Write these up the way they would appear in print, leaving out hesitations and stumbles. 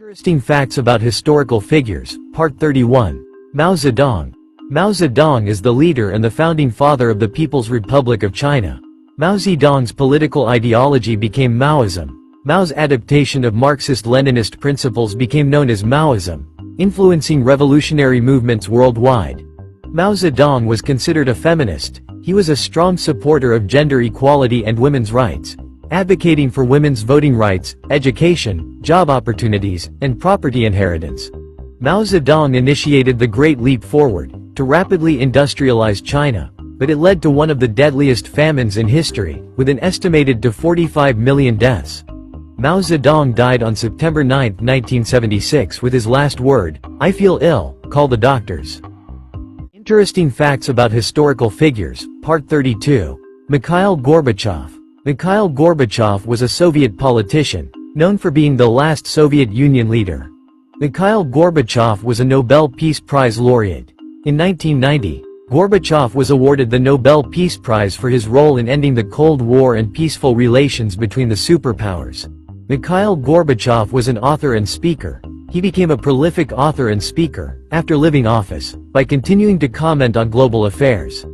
Interesting facts about historical figures, Part 31. Mao Zedong. Mao Zedong is the leader and the founding father of the People's Republic of China. Mao Zedong's political ideology became Maoism. Mao's adaptation of Marxist-Leninist principles became known as Maoism, influencing revolutionary movements worldwide. Mao Zedong was considered a feminist. He was a strong supporter of gender equality and women's rights, advocating for women's voting rights, education, job opportunities, and property inheritance. Mao Zedong initiated the Great Leap Forward, to rapidly industrialize China, but it led to one of the deadliest famines in history, with an estimated to 45 million deaths. Mao Zedong died on September 9, 1976 with his last word, "I feel ill, call the doctors." Interesting facts about historical figures, Part 32. Mikhail Gorbachev. Mikhail Gorbachev was a Soviet politician, known for being the last Soviet Union leader. Mikhail Gorbachev was a Nobel Peace Prize laureate. In 1990, Gorbachev was awarded the Nobel Peace Prize for his role in ending the Cold War and peaceful relations between the superpowers. Mikhail Gorbachev was an author and speaker. He became a prolific author and speaker, after leaving office, by continuing to comment on global affairs.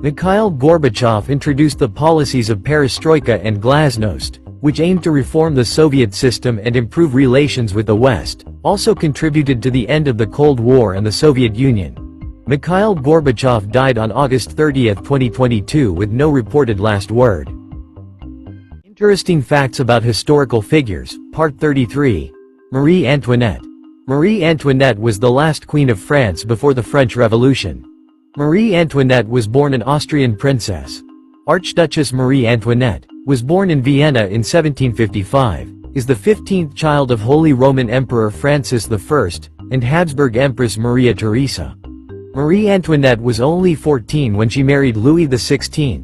Mikhail Gorbachev introduced the policies of perestroika and glasnost, which aimed to reform the Soviet system and improve relations with the West, also contributed to the end of the Cold War and the Soviet Union. Mikhail Gorbachev died on August 30, 2022 with no reported last word. Interesting facts about historical figures, Part 33. Marie Antoinette. Marie Antoinette was the last queen of France before the French Revolution. Marie Antoinette was born an Austrian princess. Archduchess Marie Antoinette was born in Vienna in 1755, is the 15th child of Holy Roman Emperor Francis I, and Habsburg Empress Maria Theresa. Marie Antoinette was only 14 when she married Louis XVI.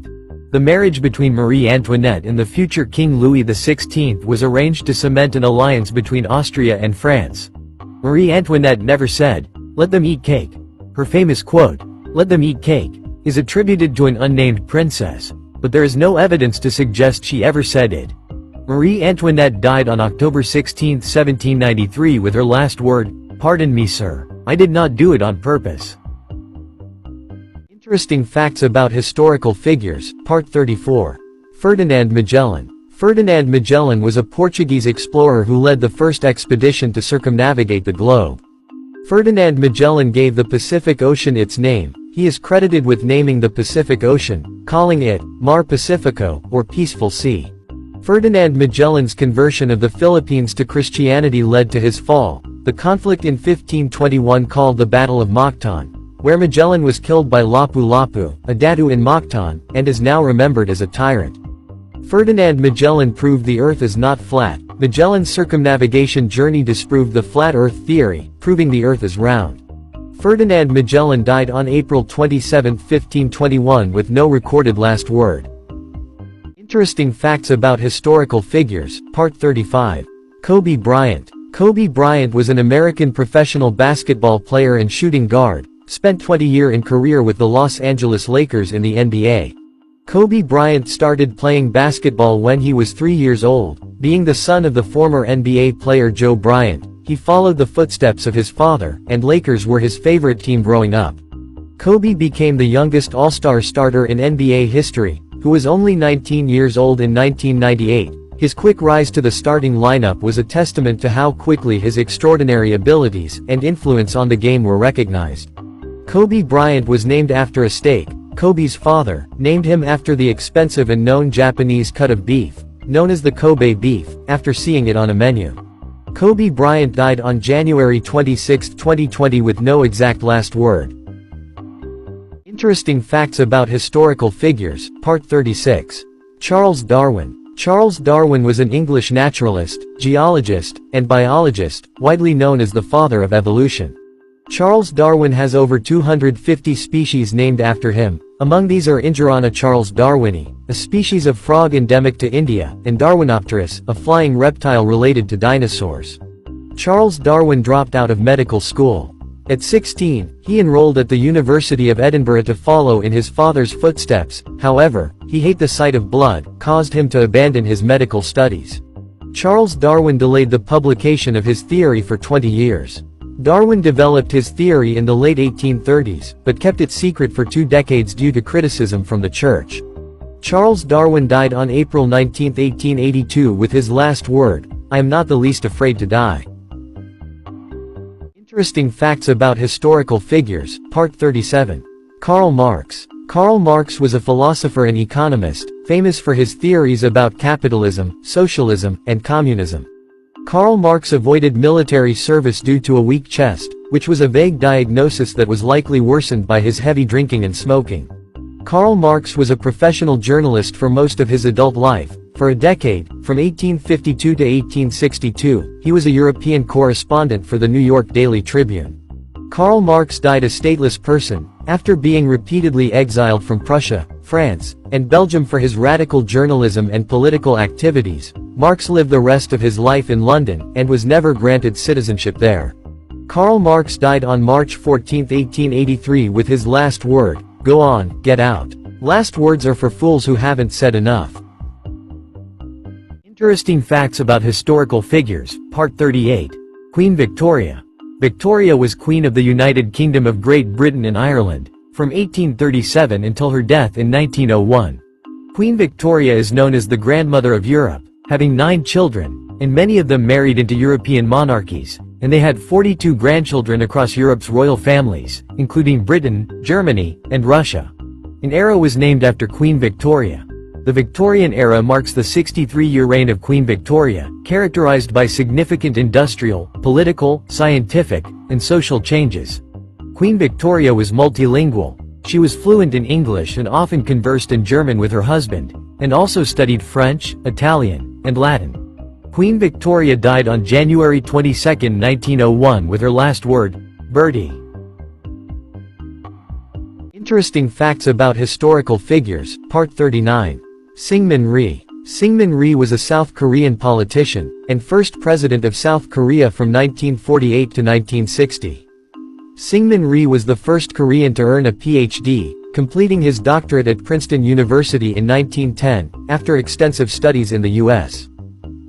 The marriage between Marie Antoinette and the future King Louis XVI was arranged to cement an alliance between Austria and France. Marie Antoinette never said, "Let them eat cake." Her famous quote, "Let them eat cake," is attributed to an unnamed princess, but there is no evidence to suggest she ever said it. Marie Antoinette died on October 16, 1793 with her last word, "Pardon me, sir. I did not do it on purpose." Interesting facts about historical figures, Part 34. Ferdinand Magellan. Ferdinand Magellan was a Portuguese explorer who led the first expedition to circumnavigate the globe. Ferdinand Magellan gave the Pacific Ocean its name. He is credited with naming the Pacific Ocean, calling it Mar Pacifico, or Peaceful Sea. Ferdinand Magellan's conversion of the Philippines to Christianity led to his fall, the conflict in 1521 called the Battle of Mactan, where Magellan was killed by Lapu-Lapu, a Datu in Mactan, and is now remembered as a tyrant. Ferdinand Magellan proved the Earth is not flat. Magellan's circumnavigation journey disproved the flat Earth theory, proving the Earth is round. Ferdinand Magellan died on April 27, 1521 with no recorded last word. Interesting facts about historical figures, Part 35. Kobe Bryant. Kobe Bryant was an American professional basketball player and shooting guard, spent 20 years in career with the Los Angeles Lakers in the NBA. Kobe Bryant started playing basketball when he was 3 years old. Being the son of the former NBA player Joe Bryant, he followed the footsteps of his father, and Lakers were his favorite team growing up. Kobe became the youngest All-Star starter in NBA history, who was only 19 years old in 1998. His quick rise to the starting lineup was a testament to how quickly his extraordinary abilities and influence on the game were recognized. Kobe Bryant was named after a steak. Kobe's father named him after the expensive and known Japanese cut of beef, known as the Kobe beef, after seeing it on a menu. Kobe Bryant died on January 26, 2020 with no exact last word. Interesting facts about historical figures, Part 36. Charles Darwin. Charles Darwin was an English naturalist, geologist, and biologist, widely known as the father of evolution. Charles Darwin has over 250 species named after him. Among these are Injurana Charles Darwini, a species of frog endemic to India, and Darwinopterus, a flying reptile related to dinosaurs. Charles Darwin dropped out of medical school. At 16, he enrolled at the University of Edinburgh to follow in his father's footsteps. However, he hated the sight of blood, caused him to abandon his medical studies. Charles Darwin delayed the publication of his theory for 20 years. Darwin developed his theory in the late 1830s, but kept it secret for 2 decades due to criticism from the church. Charles Darwin died on April 19, 1882 with his last word, "I am not the least afraid to die." Interesting facts about historical figures, Part 37. Karl Marx. Karl Marx was a philosopher and economist, famous for his theories about capitalism, socialism, and communism. Karl Marx avoided military service due to a weak chest, which was a vague diagnosis that was likely worsened by his heavy drinking and smoking. Karl Marx was a professional journalist for most of his adult life. For a decade, from 1852 to 1862, he was a European correspondent for the New York Daily Tribune. Karl Marx died a stateless person, after being repeatedly exiled from Prussia, France, and Belgium for his radical journalism and political activities. Marx lived the rest of his life in London, and was never granted citizenship there. Karl Marx died on March 14, 1883 with his last word, "Go on, get out." Last words are for fools who haven't said enough. Interesting facts about historical figures, Part 38. Queen Victoria. Victoria was Queen of the United Kingdom of Great Britain and Ireland, from 1837 until her death in 1901. Queen Victoria is known as the grandmother of Europe, having 9 children, and many of them married into European monarchies, and they had 42 grandchildren across Europe's royal families, including Britain, Germany, and Russia. An era was named after Queen Victoria. The Victorian era marks the 63-year reign of Queen Victoria, characterized by significant industrial, political, scientific, and social changes. Queen Victoria was multilingual. She was fluent in English and often conversed in German with her husband, and also studied French, Italian, and Latin. Queen Victoria died on January 22, 1901 with her last word, "Bertie." Interesting facts about historical figures, Part 39. Syngman Rhee. Syngman Rhee was a South Korean politician, and first president of South Korea from 1948 to 1960. Syngman Rhee was the first Korean to earn a PhD, completing his doctorate at Princeton University in 1910, after extensive studies in the U.S.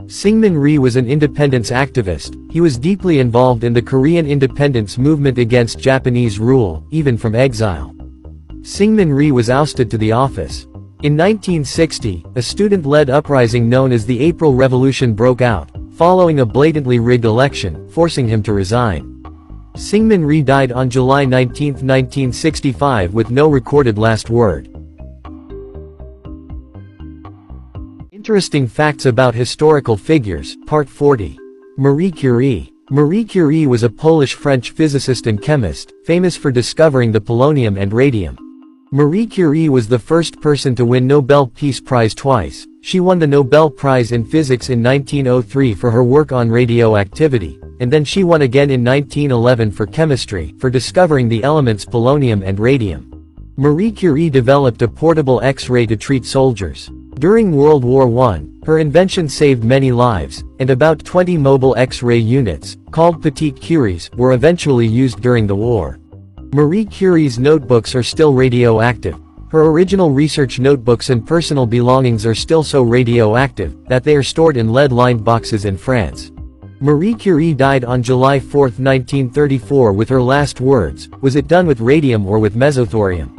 Syngman Rhee was an independence activist. He was deeply involved in the Korean independence movement against Japanese rule, even from exile. Syngman Rhee was ousted to the office. In 1960, a student-led uprising known as the April Revolution broke out, following a blatantly rigged election, forcing him to resign. Syngman Rhee died on July 19, 1965 with no recorded last word. Interesting facts about historical figures, Part 40. Marie Curie. Marie Curie was a Polish-French physicist and chemist, famous for discovering the polonium and radium. Marie Curie was the first person to win Nobel Peace Prize twice. She won the Nobel Prize in Physics in 1903 for her work on radioactivity, and then she won again in 1911 for chemistry, for discovering the elements polonium and radium. Marie Curie developed a portable X-ray to treat soldiers. During World War I, her invention saved many lives, and about 20 mobile X-ray units, called Petite Curies, were eventually used during the war. Marie Curie's notebooks are still radioactive. Her original research notebooks and personal belongings are still so radioactive that they are stored in lead-lined boxes in France. Marie Curie died on July 4, 1934 with her last words, "Was it done with radium or with mesothorium?"